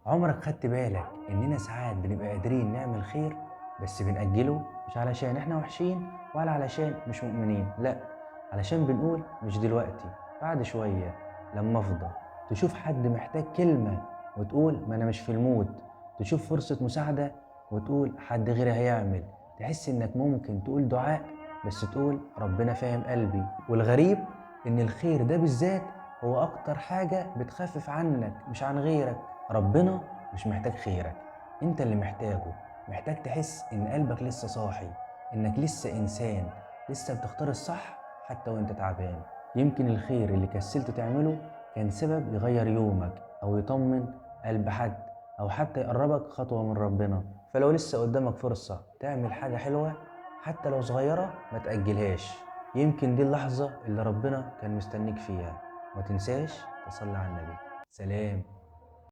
عمرك خدت بالك إننا ساعات بنبقى قادرين نعمل خير بس بنأجله؟ مش علشان إحنا وحشين ولا علشان مش مؤمنين، لأ، علشان بنقول مش دلوقتي، بعد شوية، لما أفضى. تشوف حد محتاج كلمة وتقول ما أنا مش في المود. تشوف فرصة مساعدة وتقول حد غيري هيعمل. تحس إنك ممكن تقول دعاء بس تقول ربنا فاهم قلبي. والغريب إن الخير ده بالذات هو أكتر حاجة بتخفف عنك مش عن غيرك. ربنا مش محتاج خيرك، انت اللي محتاجه. محتاج تحس ان قلبك لسه صاحي، انك لسه انسان، لسه بتختار الصح حتى وانت تعبان. يمكن الخير اللي كسلت تعمله كان سبب يغير يومك او يطمن قلب حد او حتى يقربك خطوة من ربنا. فلو لسه قدامك فرصة تعمل حاجة حلوة حتى لو صغيرة ما تأجلهاش. يمكن دي اللحظة اللي ربنا كان مستنيك فيها. ما تنساش تصلي على النبي. سلام.